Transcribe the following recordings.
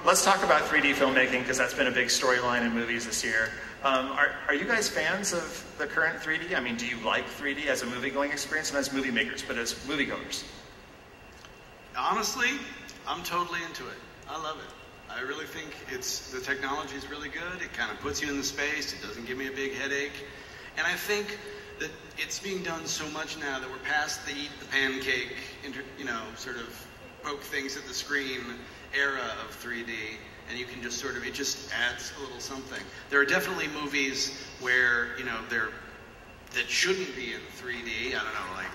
let's talk about 3D filmmaking, because that's been a big storyline in movies this year. Are you guys fans of the current 3D? I mean, do you like 3D as a movie-going experience, not as movie makers, but as moviegoers? Honestly, I'm totally into it. I love it. I really think the technology is really good. It kind of puts you in the space. It doesn't give me a big headache. And I think that it's being done so much now that we're past the eat the pancake, sort of poke things at the screen era of 3D. And you can just sort of, it just adds a little something. There are definitely movies where, that shouldn't be in 3D. I don't know, like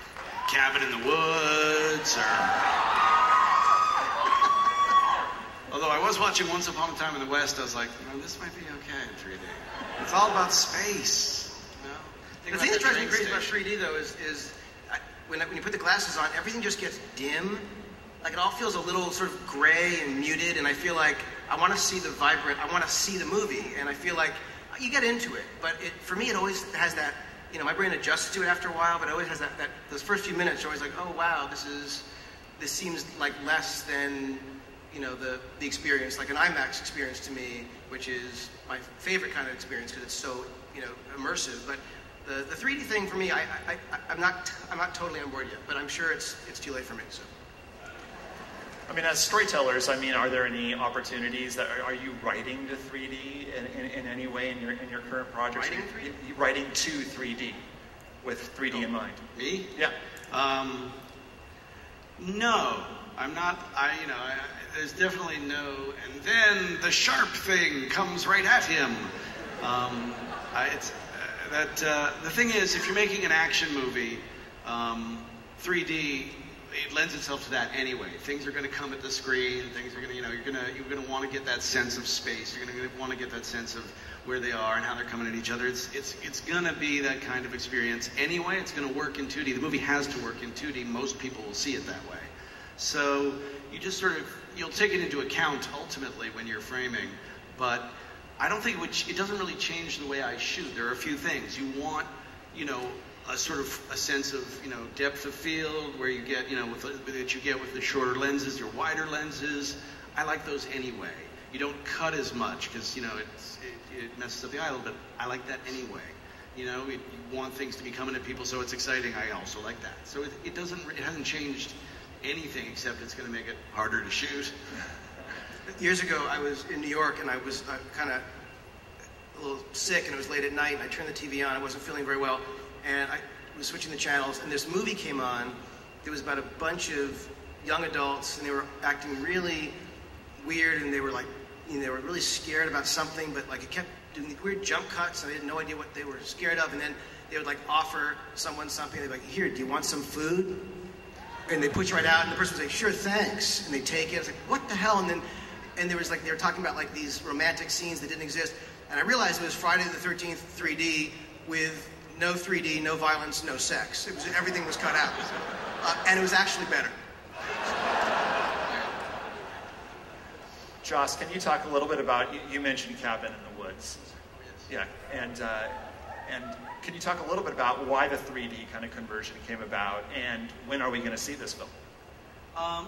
Cabin in the Woods or... Although I was watching Once Upon a Time in the West, I was like, this might be okay in 3D. It's all about space, The thing that drives me crazy about 3D, though, is when you put the glasses on, everything just gets dim. Like, it all feels a little sort of gray and muted, and I feel like I want to see the vibrant, I want to see the movie, and I feel like you get into it. But for me, it always has that, my brain adjusts to it after a while, but it always has that those first few minutes, you're always like, oh, wow, this seems like less than, the experience, like an IMAX experience to me, which is my favorite kind of experience because it's so, immersive. But the 3D thing for me, I'm not totally on board yet, but I'm sure it's too late for me. So. I mean, as storytellers, are there any opportunities are you writing to 3D in any way in your current projects? Writing 3D? Writing to 3D with 3D in mind. Me? Yeah. No, I'm not. There's definitely no. And then the sharp thing comes right at him. The thing is, if you're making an action movie, 3D. It lends itself to that anyway. Things are going to come at the screen. Things are going to, you're going to want to get that sense of space. You're going to want to get that sense of where they are and how they're coming at each other. It's going to be that kind of experience anyway. It's going to work in 2D. The movie has to work in 2D. Most people will see it that way. So you just you'll take it into account ultimately when you're framing. But I don't think it doesn't really change the way I shoot. There are a few things. You want, a sort of a sense of, depth of field where you get, that you get with the shorter lenses, your wider lenses. I like those anyway. You don't cut as much because, it messes up the eye a little bit. I like that anyway. You want things to be coming at people, so it's exciting. I also like that. So it hasn't changed anything except it's going to make it harder to shoot. Years ago, I was in New York and I was kind of a little sick and it was late at night and I turned the TV on. I wasn't feeling very well. And I was switching the channels, and this movie came on. It was about a bunch of young adults, and they were acting really weird, and they were like, they were really scared about something, but like it kept doing these weird jump cuts, and I had no idea what they were scared of. And then they would like offer someone something. They'd be like, "Here, do you want some food?" And they put you right out, and the person would say, "Sure, thanks." And they take it. I was like, "What the hell?" And there was like they were talking about like these romantic scenes that didn't exist, and I realized it was Friday the 13th 3D with no 3D, no violence, no sex. Everything was cut out. And it was actually better. Joss, can you talk a little bit about, you mentioned Cabin in the Woods. Yeah, and can you talk a little bit about why the 3D kind of conversion came about, and when are we going to see this film? I'll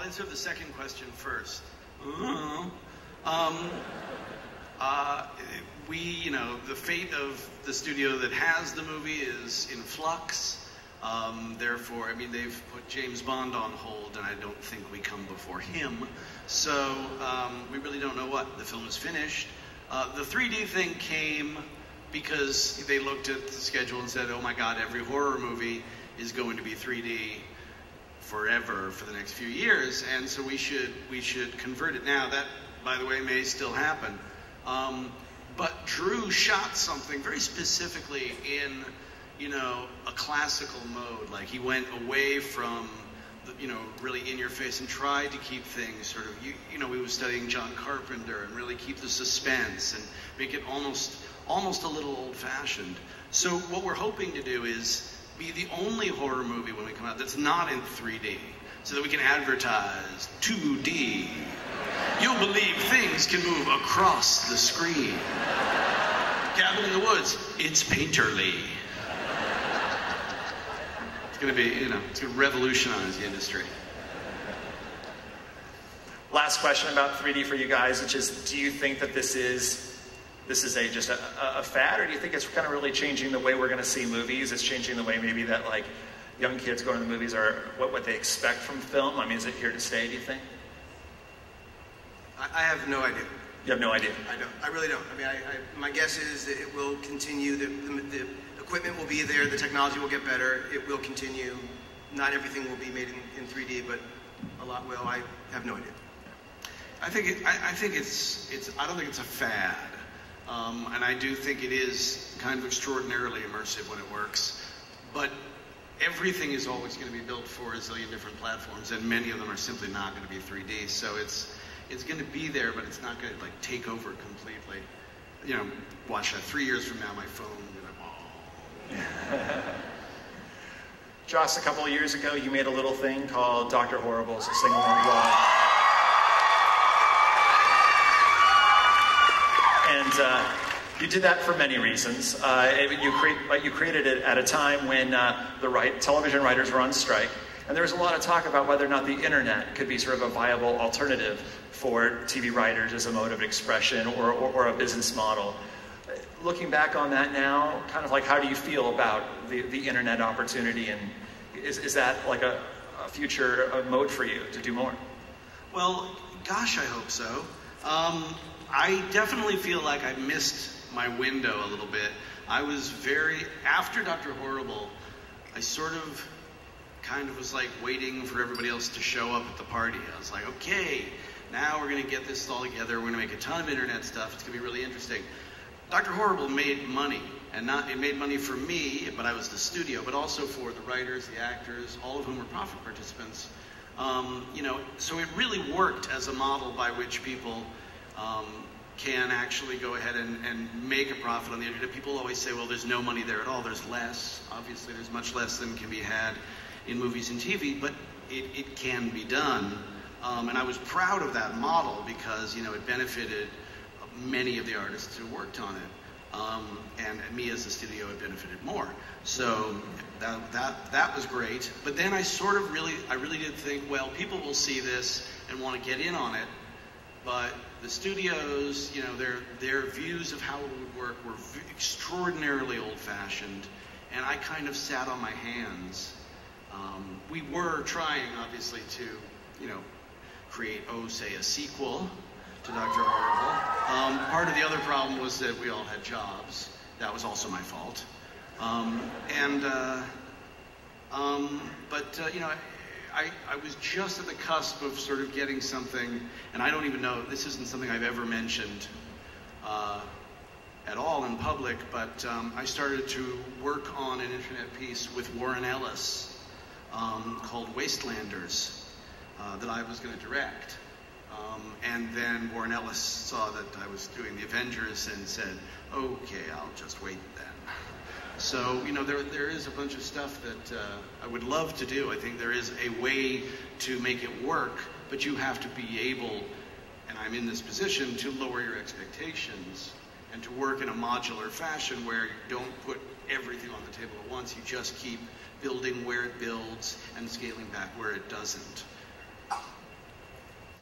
answer the second question first. The fate of the studio that has the movie is in flux. Therefore, they've put James Bond on hold, and I don't think we come before him. So we really don't know what. The film is finished. The 3D thing came because they looked at the schedule and said, oh my God, every horror movie is going to be 3D forever for the next few years, and so we should convert it now. That, by the way, may still happen. But Drew shot something very specifically in, a classical mode. Like he went away from, really in your face and tried to keep things sort of, we were studying John Carpenter and really keep the suspense and make it almost a little old-fashioned. So what we're hoping to do is be the only horror movie when we come out that's not in 3D, so that we can advertise 2D. You'll believe things can move across the screen. Cabin in the Woods, it's painterly. It's going to be, it's going to revolutionize the industry. last question about 3D for you guys, which is, do you think that this is just a fad, or do you think it's kind of really changing the way we're going to see movies? It's changing the way maybe that like young kids going to the movies are what they expect from film. I mean, is it here to stay, do you think? I have no idea. You have no idea? I don't. I really don't. I mean, my guess is that it will continue. The equipment will be there. The technology will get better. It will continue. Not everything will be made in 3D, but a lot will. I have no idea. I don't think it's a fad. And I do think it is kind of extraordinarily immersive when it works. But everything is always going to be built for a zillion different platforms, and many of them are simply not going to be 3D. So it's going to be there, but it's not going to like take over completely. You know, watch that 3 years from now, my phone, you know, oh. Joss, a couple of years ago, you made a little thing called Dr. Horrible's Sing-Along Blog. And you did that for many reasons. You created it at a time when television writers were on strike. And there was a lot of talk about whether or not the internet could be sort of a viable alternative for TV writers as a mode of expression or a business model. Looking back on that now, kind of like, how do you feel about the internet opportunity, and is that like a future mode for you to do more? Well, gosh, I hope so. I definitely feel like I missed my window a little bit. After Dr. Horrible, I sort of kind of was like waiting for everybody else to show up at the party. I was like, okay, now we're going to get this all together. We're going to make a ton of internet stuff. It's going to be really interesting. Dr. Horrible made money, and it made money for me, but I was the studio, but also for the writers, the actors, all of whom were profit participants. You know, so it really worked as a model by which people can actually go ahead and make a profit on the internet. People always say, well, there's no money there at all. There's less. Obviously, there's much less than can be had in movies and TV, but it can be done. And I was proud of that model because, you know, it benefited many of the artists who worked on it. And me as a studio, it benefited more. So that was great. But then I really did think, well, people will see this and want to get in on it. But the studios, you know, their views of how it would work were extraordinarily old-fashioned. And I kind of sat on my hands. We were trying, obviously, to, you know, create, say, a sequel to Dr. Horrible. Part of the other problem was that we all had jobs. That was also my fault. You know, I was just at the cusp of sort of getting something, and I don't even know, this isn't something I've ever mentioned at all in public, but I started to work on an internet piece with Warren Ellis called Wastelanders that I was going to direct. And then Warren Ellis saw that I was doing the Avengers and said, okay, I'll just wait then. So, you know, there is a bunch of stuff that I would love to do. I think there is a way to make it work, but you have to be able, and I'm in this position, to lower your expectations and to work in a modular fashion where you don't put everything on the table at once. You just keep building where it builds and scaling back where it doesn't.